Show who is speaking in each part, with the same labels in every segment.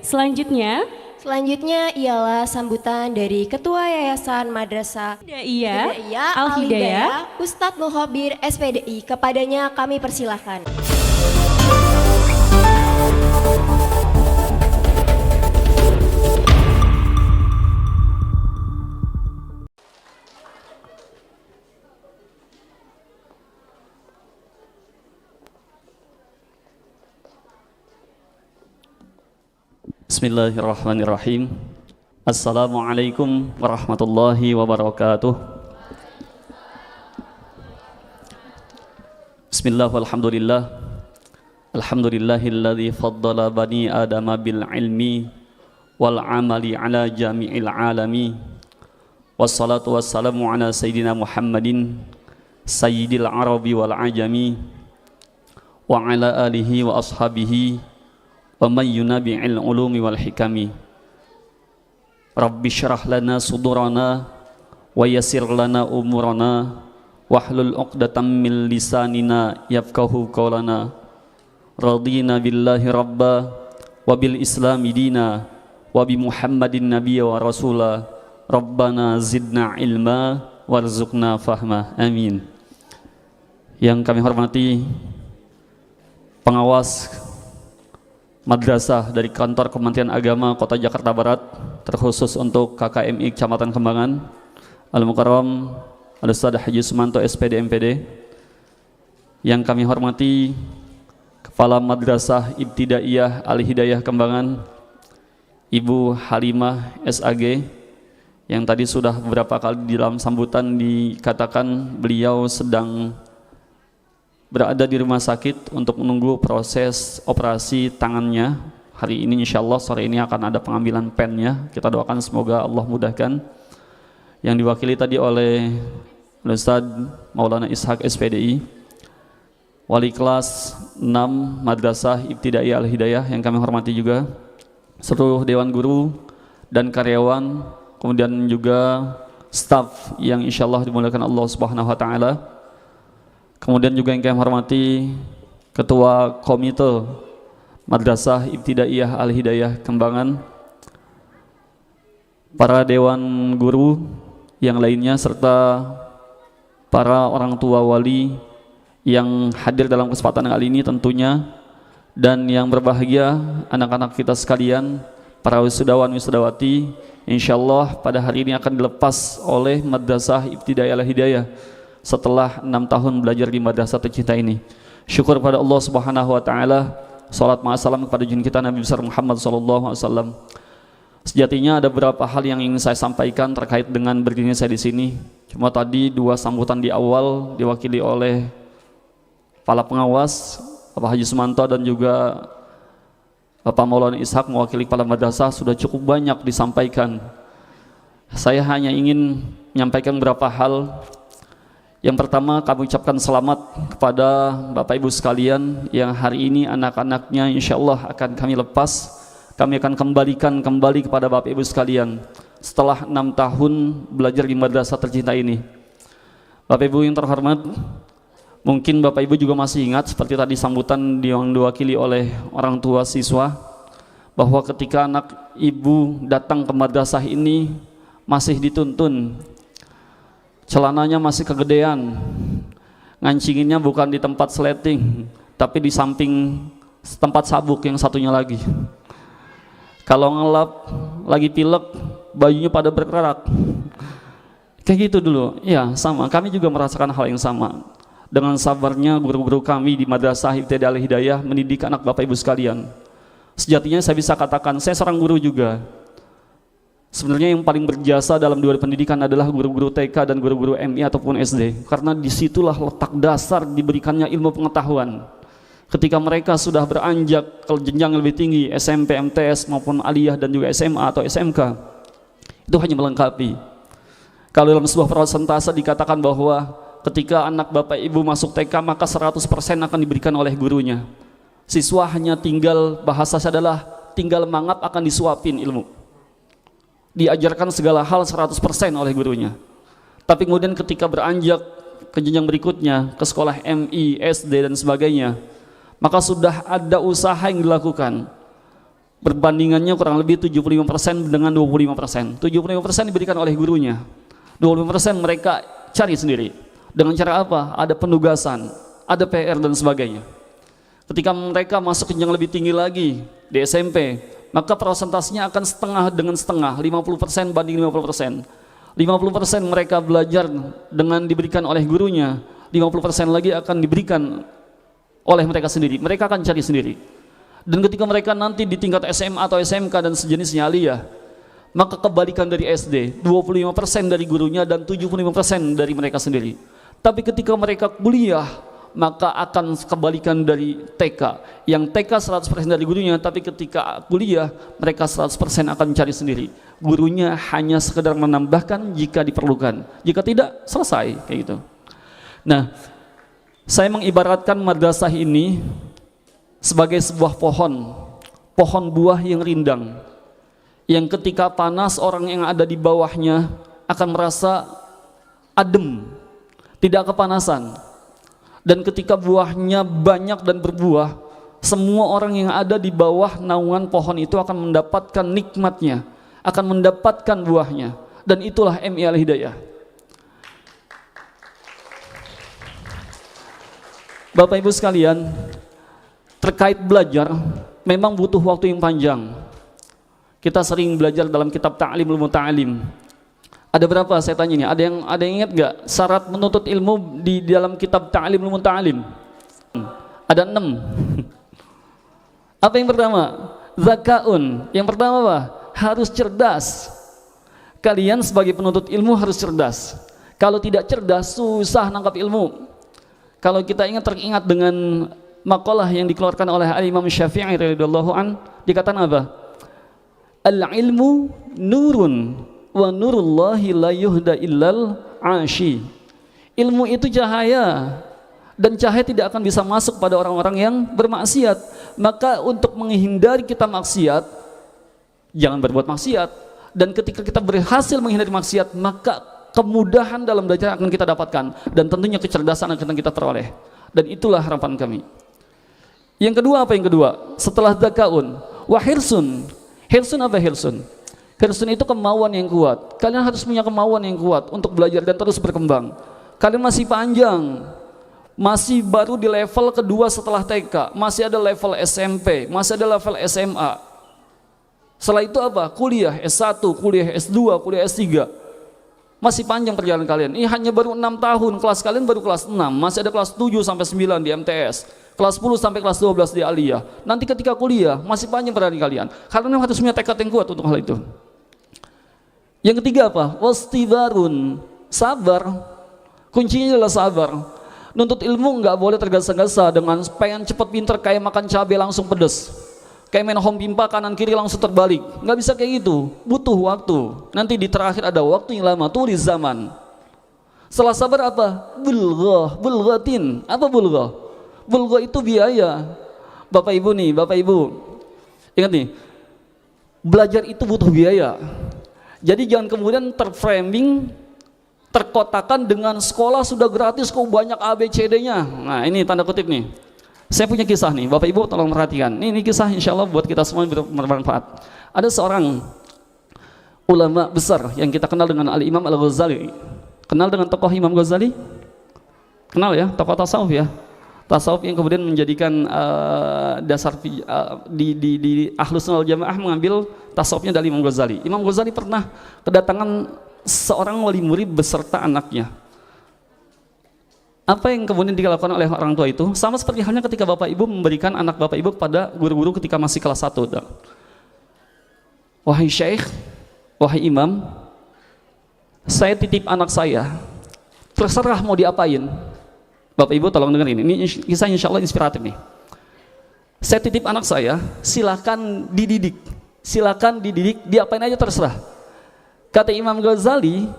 Speaker 1: Selanjutnya ialah sambutan dari Ketua Yayasan Madrasah
Speaker 2: Daiyah
Speaker 1: Al-Hidayah Ustadz Muhabir SPDI. Kepadanya kami persilahkan.
Speaker 3: Bismillahirrahmanirrahim. Assalamualaikum warahmatullahi wabarakatuh. Bismillah walhamdulillah. Alhamdulillahilladzi faddala bani adama bil ilmi wal amali ala jami'il alami. Wassalatu wassalamu ala sayyidina Muhammadin sayyidil arabi wal ajami wa ala alihi wa ashabihi wa may yunabi'il ulumi wal hikami. Rabbi syrah lana sudurana wa yassir lana umurana wahlul 'uqdatam min lisanina yafqahu qawlana. Radina billahi rabba wa bil islami dina wa bi Muhammadin nabiyya wa rasula. Rabbana zidna ilma warzuqna fahma. Amin. Yang kami hormati pengawas madrasah dari kantor Kementerian Agama Kota Jakarta Barat, terkhusus untuk KKMI Kecamatan Kembangan, Al-Mukarram Al-Ustadz Haji Sumanto SPD MPD. Yang kami hormati Kepala Madrasah Ibtidaiyah Al-Hidayah Kembangan, Ibu Halimah SAG, yang tadi sudah beberapa kali di dalam sambutan dikatakan beliau sedang berada di rumah sakit untuk menunggu proses operasi tangannya. Hari ini insya Allah sore ini akan ada pengambilan pennya. Kita doakan semoga Allah mudahkan. Yang diwakili tadi oleh Ustadz Maulana Ishaq SPDI, Wali kelas 6 Madrasah Ibtidaiyah Al-Hidayah yang kami hormati juga, seluruh Dewan Guru dan karyawan, kemudian juga staf yang insya Allah dimuliakan Allah Subhanahu Wa Taala. Kemudian juga yang kami hormati Ketua Komite Madrasah Ibtidaiyah Al-Hidayah Kembangan, para Dewan Guru yang lainnya, serta para orang tua wali yang hadir dalam kesempatan kali ini tentunya, dan yang berbahagia anak-anak kita sekalian, para wisudawan wisudawati, insyaallah pada hari ini akan dilepas oleh Madrasah Ibtidaiyah Al-Hidayah setelah 6 tahun belajar di madrasah tercinta ini. Syukur pada Allah Subhanahu Wa Taala. Salat ma'asalam kepada junjungan kita Nabi besar Muhammad SAW. Sejatinya ada beberapa hal yang ingin saya sampaikan terkait dengan berdirinya saya di sini. Cuma tadi dua sambutan di awal diwakili oleh kepala pengawas Bapak Haji Sumanto dan juga Bapak Maulana Ishaq mewakili kepala madrasah sudah cukup banyak disampaikan. Saya hanya ingin menyampaikan beberapa hal. Yang pertama, kami ucapkan selamat kepada Bapak Ibu sekalian yang hari ini anak-anaknya insya Allah akan kami lepas. Kami akan kembalikan kembali kepada Bapak Ibu sekalian setelah 6 tahun belajar di madrasah tercinta ini. Bapak Ibu yang terhormat, mungkin Bapak Ibu juga masih ingat seperti tadi sambutan yang diwakili oleh orang tua siswa, bahwa ketika anak ibu datang ke madrasah ini masih dituntun, celananya masih kegedean, ngancinginnya bukan di tempat sleting tapi di samping tempat sabuk yang satunya lagi. Kalau ngelap lagi pilek, bajunya pada berkerak. Kayak gitu dulu. Ya, sama. Kami juga merasakan hal yang sama. Dengan sabarnya guru-guru kami di Madrasah Ibtidaiyah Al-Hidayah mendidik anak Bapak Ibu sekalian. Sejatinya saya bisa katakan saya seorang guru juga. Sebenarnya yang paling berjasa dalam dunia pendidikan adalah guru-guru TK dan guru-guru MI ataupun SD, karena disitulah letak dasar diberikannya ilmu pengetahuan. Ketika mereka sudah beranjak ke jenjang yang lebih tinggi, SMP, MTS maupun aliyah dan juga SMA atau SMK, itu hanya melengkapi. Kalau dalam sebuah persentase dikatakan bahwa ketika anak Bapak Ibu masuk TK maka 100% akan diberikan oleh gurunya. Siswa hanya tinggal, bahasanya adalah tinggal mangap akan disuapin ilmu. Diajarkan segala hal 100% oleh gurunya. Tapi kemudian ketika beranjak ke jenjang berikutnya, ke sekolah MI, SD dan sebagainya, maka sudah ada usaha yang dilakukan Perbandingannya kurang lebih 75% dengan 25%. 75% diberikan oleh gurunya, 25% mereka cari sendiri. Dengan cara apa? Ada penugasan, ada PR dan sebagainya. Ketika mereka masuk jenjang lebih tinggi lagi di SMP, maka persentasenya akan setengah dengan setengah, 50% banding 50%. 50% mereka belajar dengan diberikan oleh gurunya, 50% lagi akan diberikan oleh mereka sendiri. Mereka akan cari sendiri. Dan ketika mereka nanti di tingkat SMA atau SMK dan sejenisnya aliyah, maka kebalikan dari SD, 25% dari gurunya dan 75% dari mereka sendiri. Tapi ketika mereka kuliah, maka akan kebalikan dari TK, yang TK 100% dari gurunya, tapi ketika kuliah mereka 100% akan cari sendiri. Gurunya hanya sekedar menambahkan jika diperlukan, jika tidak selesai, kayak gitu. Nah, saya mengibaratkan madrasah ini sebagai sebuah pohon buah yang rindang, yang ketika panas orang yang ada di bawahnya akan merasa adem, tidak kepanasan. Dan ketika buahnya banyak dan berbuah, semua orang yang ada di bawah naungan pohon itu akan mendapatkan nikmatnya, akan mendapatkan buahnya. Dan itulah MI Al-Hidayah. Bapak Ibu sekalian, terkait belajar memang butuh waktu yang panjang. Kita sering belajar dalam kitab Ta'limul Muta'alim. Ada berapa saya tanya ini? Ada yang ingat gak syarat menuntut ilmu di dalam kitab Ta'limul Muta'alim? Ada 6. Apa yang pertama? Zakaun. Yang pertama apa? Harus cerdas. Kalian sebagai penuntut ilmu harus cerdas. Kalau tidak cerdas susah nangkap ilmu. Kalau kita teringat dengan makalah yang dikeluarkan oleh Imam Syafi'i radhiyallahu an, dikatakan apa? Al-ilmu nurun wa nurullahi la yuhda illal ashi. Ilmu itu cahaya, dan cahaya tidak akan bisa masuk pada orang-orang yang bermaksiat. Maka untuk menghindari kita maksiat, jangan berbuat maksiat. Dan ketika kita berhasil menghindari maksiat, maka kemudahan dalam belajar akan kita dapatkan, dan tentunya kecerdasan akan kita peroleh. Dan itulah harapan kami. Yang kedua apa yang kedua? Setelah zakaun, wahirsun. Hirsun apa hirsun? Hirsun itu kemauan yang kuat. Kalian harus punya kemauan yang kuat untuk belajar dan terus berkembang. Kalian masih panjang, masih baru di level kedua setelah TK, masih ada level SMP, masih ada level SMA. Setelah itu apa? Kuliah S1, kuliah S2, kuliah S3. Masih panjang perjalanan kalian. Ini hanya baru 6 tahun, kelas kalian baru kelas 6, masih ada kelas 7 sampai 9 di MTS, kelas 10 sampai kelas 12 di aliyah. Nanti ketika kuliah masih panjang perjalanan kalian. Kalian harus punya tekad yang kuat untuk hal itu. Yang ketiga apa? Wastibarun, sabar. Kuncinya adalah sabar. Nuntut ilmu nggak boleh tergesa-gesa dengan pengen cepet pinter kayak makan cabai langsung pedes, kayak main home pimpa kanan kiri langsung terbalik. Nggak bisa kayak gitu, butuh waktu. Nanti di terakhir ada waktu yang lama, tulis zaman. Setelah sabar apa? Bulghah, bulghatin. Apa bulghah? Bulghah itu biaya. Bapak Ibu nih, Bapak Ibu, ingat nih, belajar itu butuh biaya. Jadi jangan kemudian terframing, terkotakan dengan sekolah sudah gratis kok banyak ABCD-nya. Nah ini tanda kutip nih. Saya punya kisah nih, Bapak Ibu tolong perhatikan. Ini kisah insya Allah buat kita semua bermanfaat. Ada seorang ulama besar yang kita kenal dengan Al-Imam Al-Ghazali. Kenal dengan tokoh Imam Ghazali? Kenal ya, tokoh tasawuf ya. Tasawuf yang kemudian menjadikan dasar di Ahlus Sunnah wal Jamaah mengambil tasawufnya dari Imam Ghazali. Imam Ghazali pernah kedatangan seorang wali murid beserta anaknya. Apa yang kemudian dilakukan oleh orang tua itu? Sama seperti halnya ketika Bapak Ibu memberikan anak Bapak Ibu kepada guru-guru ketika masih kelas 1. Wahai syekh, wahai imam, saya titip anak saya, terserah mau diapain. Bapak Ibu tolong dengar ini kisah insya Allah inspiratif nih. Saya titip anak saya, silakan dididik, diapain aja terserah. Kata Imam Ghazali,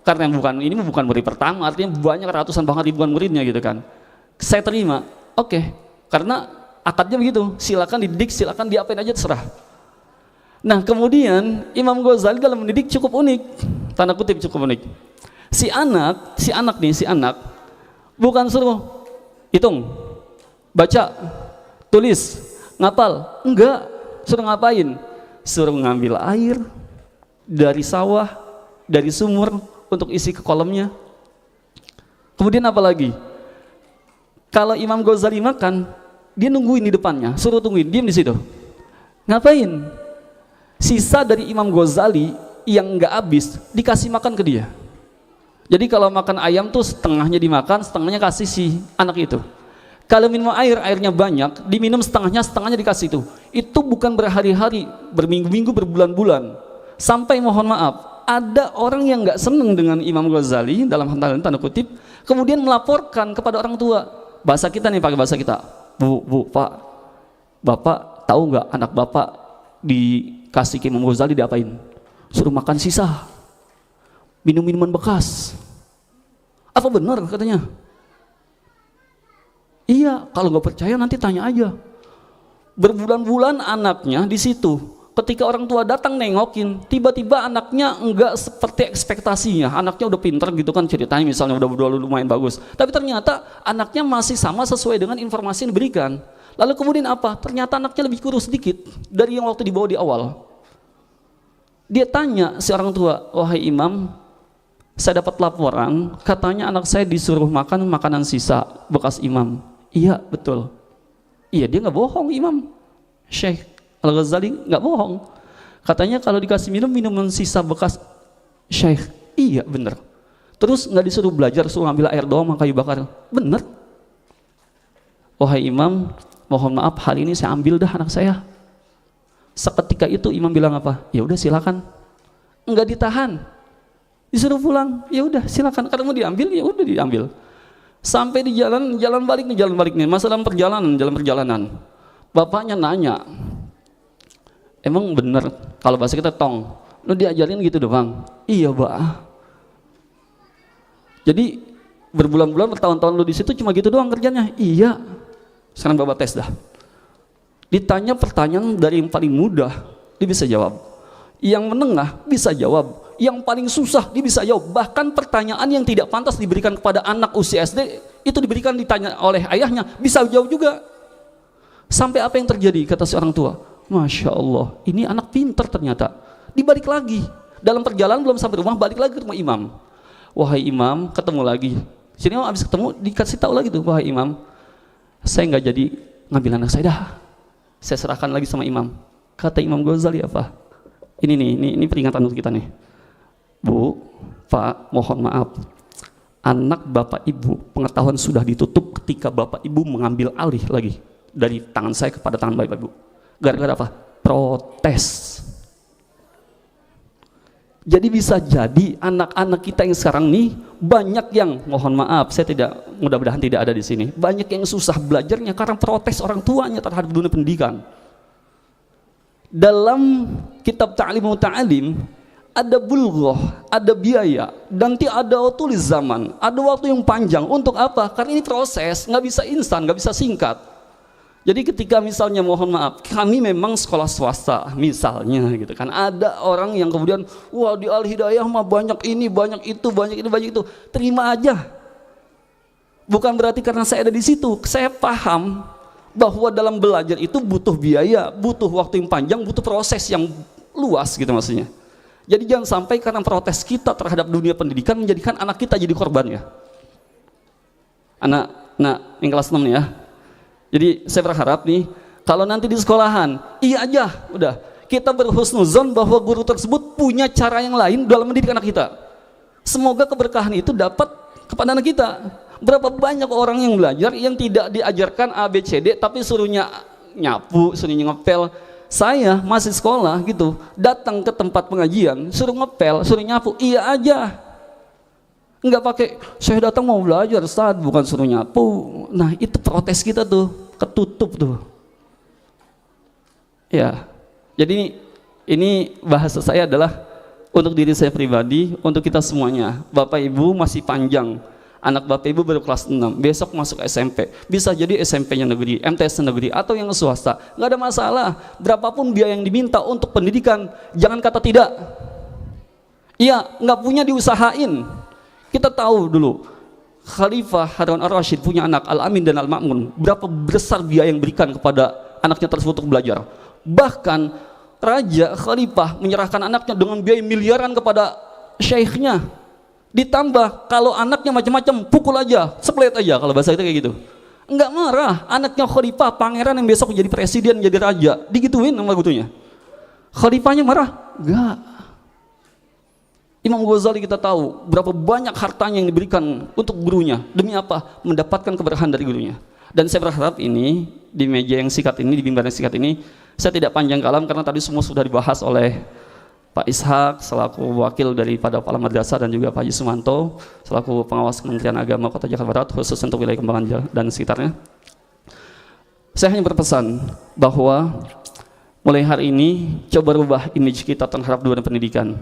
Speaker 3: karena ini bukan murid pertama, artinya banyak ratusan bahkan ribuan muridnya gitu kan. Saya terima, oke, karena akadnya begitu, silakan dididik, silakan diapain aja terserah. Nah kemudian Imam Ghazali dalam mendidik cukup unik, tanda kutip cukup unik. Si anak bukan suruh hitung, baca, tulis, ngapal, enggak. Suruh ngapain? Suruh ngambil air dari sawah, dari sumur untuk isi ke kolamnya. Kemudian apa lagi? Kalau Imam Ghazali makan, dia nungguin di depannya, suruh tungguin, diam di situ. Ngapain? Sisa dari Imam Ghazali yang nggak habis dikasih makan ke dia. Jadi kalau makan ayam tuh setengahnya dimakan, setengahnya kasih si anak itu. Kalau minum air, airnya banyak, diminum setengahnya, setengahnya dikasih itu. Itu bukan berhari-hari, berminggu-minggu, berbulan-bulan. Sampai mohon maaf, ada orang yang nggak seneng dengan Imam Ghazali dalam tanda kutip, kemudian melaporkan kepada orang tua. Bahasa kita nih, pakai bahasa kita. Bu, Pak, Bapak tahu nggak anak Bapak dikasih ke Imam Ghazali diapain? Suruh makan sisa, minum minuman bekas. Apa benar katanya? Iya, kalau nggak percaya nanti tanya aja. Berbulan-bulan anaknya di situ. Ketika orang tua datang nengokin, tiba-tiba anaknya enggak seperti ekspektasinya. Anaknya udah pinter gitu kan ceritanya, misalnya udah lumayan bagus. Tapi ternyata anaknya masih sama sesuai dengan informasi yang diberikan. Lalu kemudian apa? Ternyata anaknya lebih kurus sedikit dari yang waktu dibawa di awal. Dia tanya si orang tua, wahai Imam, saya dapat laporan, katanya anak saya disuruh makan makanan sisa bekas Imam. Iya betul. Iya, dia nggak bohong Imam Syekh Al-Ghazali nggak bohong. Katanya kalau dikasih minum minuman sisa bekas Syekh. Iya bener. Terus nggak disuruh belajar, suruh ambil air doang sama kayu bakar. Bener. Wahai Imam, mohon maaf hari ini saya ambil dah anak saya. Seketika itu Imam bilang apa? Ya udah silakan. Nggak ditahan. Disuruh pulang. Ya udah silakan. Kalau mau diambil ya udah diambil. Sampai di jalan balik nih, masalah jalan perjalanan. Bapaknya nanya, emang bener kalau bahasa kita tong, lu diajarin gitu doang? Iya, Pak. Jadi berbulan-bulan, bertahun-tahun lu di situ cuma gitu doang kerjanya? Iya. Sekarang Bapak tes dah. Ditanya pertanyaan dari yang paling mudah, dia bisa jawab. Yang menengah bisa jawab. Yang paling susah dia bisa jawab. Bahkan pertanyaan yang tidak pantas diberikan kepada anak usia SD itu ditanya oleh ayahnya, bisa jawab juga. Sampai apa yang terjadi kata si orang tua? Masya Allah, ini anak pinter ternyata. Dibalik lagi dalam perjalanan belum sampai rumah, balik lagi ke rumah Imam. Wahai Imam, ketemu lagi. Sini habis ketemu dikasih tahu lagi tuh, wahai Imam, saya nggak jadi ngambil anak saya dah. Saya serahkan lagi sama Imam. Kata Imam Ghazali apa? Ini peringatan untuk kita nih. Bu, Pak, mohon maaf, anak Bapak Ibu pengetahuan sudah ditutup ketika Bapak Ibu mengambil alih lagi dari tangan saya kepada tangan Bapak Ibu. Gara-gara apa? Protes. Jadi bisa jadi anak-anak kita yang sekarang nih banyak yang, mohon maaf, saya tidak, mudah-mudahan tidak ada di sini, banyak yang susah belajarnya karena protes orang tuanya terhadap dunia pendidikan. Dalam kitab Ta'lim Ta'alim ada bulghah, ada biaya, dan ada tulis zaman, ada waktu yang panjang. Untuk apa? Karena ini proses, nggak bisa instan, nggak bisa singkat. Jadi ketika misalnya, mohon maaf, kami memang sekolah swasta misalnya gitu kan, ada orang yang kemudian, wah di Al-Hidayah mah banyak ini, banyak itu, banyak ini, banyak itu, terima aja. Bukan berarti karena saya ada di situ, saya paham bahwa dalam belajar itu butuh biaya, butuh waktu yang panjang, butuh proses yang luas gitu maksudnya. Jadi jangan sampai karena protes kita terhadap dunia pendidikan menjadikan anak kita jadi korban ya. Anak yang kelas 6 nih ya. Jadi saya berharap nih, kalau nanti di sekolahan, iya aja, udah kita berhusnuzon bahwa guru tersebut punya cara yang lain dalam mendidik anak kita. Semoga keberkahan itu dapat kepada anak kita. Berapa banyak orang yang belajar yang tidak diajarkan A, B, C, D, tapi suruhnya nyapu, suruhnya ngepel. Saya masih sekolah gitu, datang ke tempat pengajian, suruh ngepel, suruh nyapu, iya aja. Enggak pakai, saya datang mau belajar Ustaz, bukan suruh nyapu. Nah itu protes kita tuh, ketutup tuh. Ya, jadi ini bahasa saya adalah untuk diri saya pribadi, untuk kita semuanya. Bapak Ibu masih panjang. Anak Bapak Ibu baru kelas 6, besok masuk SMP, bisa jadi SMP-nya negeri, MTS negeri, atau yang swasta, nggak ada masalah. Berapapun biaya yang diminta untuk pendidikan, jangan kata tidak. Iya, nggak punya diusahain. Kita tahu dulu, Khalifah Harun Ar-Rasyid punya anak Al-Amin dan Al-Ma'mun, berapa besar biaya yang diberikan kepada anaknya tersebut untuk belajar. Bahkan raja khalifah menyerahkan anaknya dengan biaya miliaran kepada syekhnya. Ditambah kalau anaknya macam-macam, pukul aja, split aja, kalau bahasa kita kayak gitu. Enggak marah, anaknya khalifah, pangeran yang besok jadi presiden, jadi raja, digituin sama gurunya. Khalifahnya marah? Enggak. Imam Ghazali kita tahu berapa banyak hartanya yang diberikan untuk gurunya. Demi apa? Mendapatkan keberkahan dari gurunya. Dan saya berharap ini, di meja yang sikat ini, di mimbar yang sikat ini, saya tidak panjang kalam karena tadi semua sudah dibahas oleh Pak Ishak selaku wakil daripada Kepala Madrasah dan juga Pak Haji Sumanto selaku pengawas Kementerian Agama Kota Jakarta Barat khusus untuk wilayah Kembangan dan sekitarnya. Saya hanya berpesan bahwa mulai hari ini coba rubah image kita terhadap dunia pendidikan.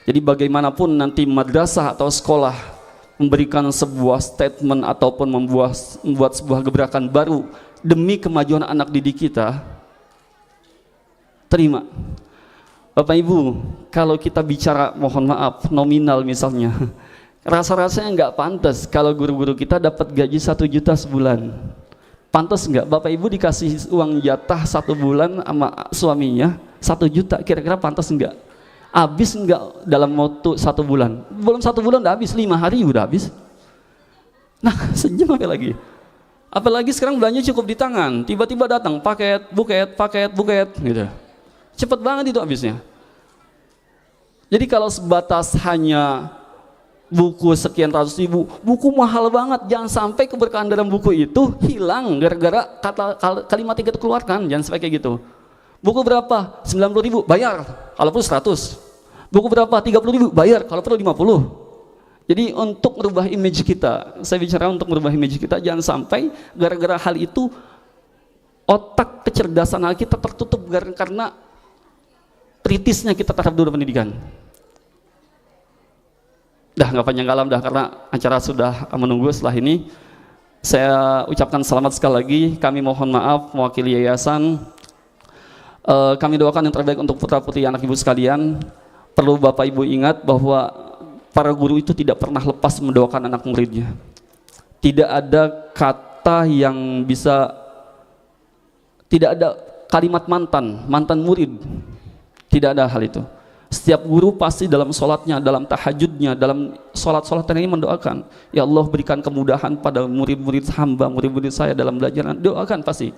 Speaker 3: Jadi bagaimanapun nanti madrasah atau sekolah memberikan sebuah statement ataupun membuat sebuah gebrakan baru demi kemajuan anak didik kita, terima. Bapak Ibu, kalau kita bicara mohon maaf nominal misalnya, rasa-rasanya nggak pantas kalau guru-guru kita dapat gaji 1 juta sebulan. Pantas nggak Bapak Ibu dikasih uang jatah 1 bulan sama suaminya 1 juta, kira-kira pantas nggak? Habis nggak dalam waktu 1 bulan? Belum 1 bulan udah habis, 5 hari udah habis. Nah sejam apa lagi? Apalagi sekarang belanja cukup di tangan, tiba-tiba datang paket, buket gitu. Cepet banget itu habisnya. Jadi kalau sebatas hanya buku sekian ratus ribu, buku mahal banget, jangan sampai keberkahan dalam buku itu hilang gara-gara kalimat yang kita keluarkan, jangan sampai kayak gitu. Buku berapa? 90 ribu, bayar, kalau perlu 100. Buku berapa? 30 ribu, bayar, kalau perlu 50. Jadi untuk merubah image kita, saya bicara untuk merubah image kita, jangan sampai gara-gara hal itu otak kecerdasan kita tertutup karena kritisnya kita terhadap dunia pendidikan. Dah nggak panjang kalam dah karena acara sudah menunggu. Setelah ini saya ucapkan selamat sekali lagi. Kami mohon maaf mewakili yayasan. Kami doakan yang terbaik untuk putra putri anak ibu sekalian. Perlu Bapak Ibu ingat bahwa para guru itu tidak pernah lepas mendoakan anak muridnya. Tidak ada kata yang bisa, tidak ada kalimat mantan murid. Tidak ada hal itu. Setiap guru pasti dalam sholatnya, dalam tahajudnya, dalam sholat ini mendoakan, ya Allah berikan kemudahan pada murid-murid hamba, murid-murid saya dalam belajar. Doakan pasti.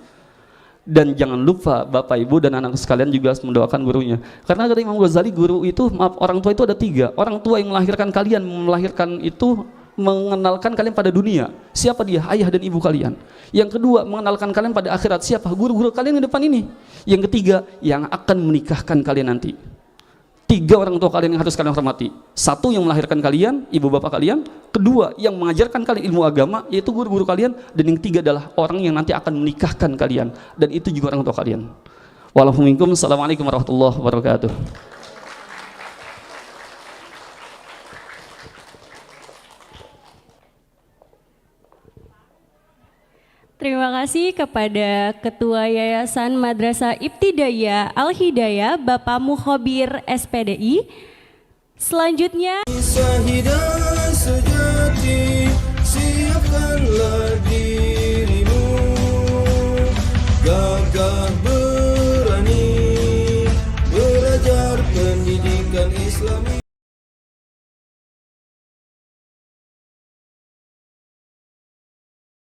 Speaker 3: Dan jangan lupa Bapak Ibu dan anak sekalian juga harus mendoakan gurunya. Karena kata Imam Ghazali, guru itu, maaf, orang tua itu ada 3. Orang tua yang melahirkan kalian, itu mengenalkan kalian pada dunia. Siapa dia? Ayah dan ibu kalian. Yang kedua, mengenalkan kalian pada akhirat. Siapa? Guru-guru kalian di depan ini. Yang ketiga, yang akan menikahkan kalian nanti. 3 orang tua kalian yang harus kalian hormati. 1 yang melahirkan kalian, ibu bapak kalian. 2 yang mengajarkan kalian ilmu agama, yaitu guru-guru kalian. Dan yang 3 adalah orang yang nanti akan menikahkan kalian. Dan itu juga orang tua kalian. Waalaikumsalam. Assalamualaikum warahmatullahi wabarakatuh.
Speaker 2: Terima kasih kepada Ketua Yayasan Madrasah Ibtidaiyah Al-Hidayah, Bapak Mukhabir SPDI. Selanjutnya,
Speaker 4: Syahidah sejati, siapkanlah dirimu, gagah berani, belajar pendidikan Islami.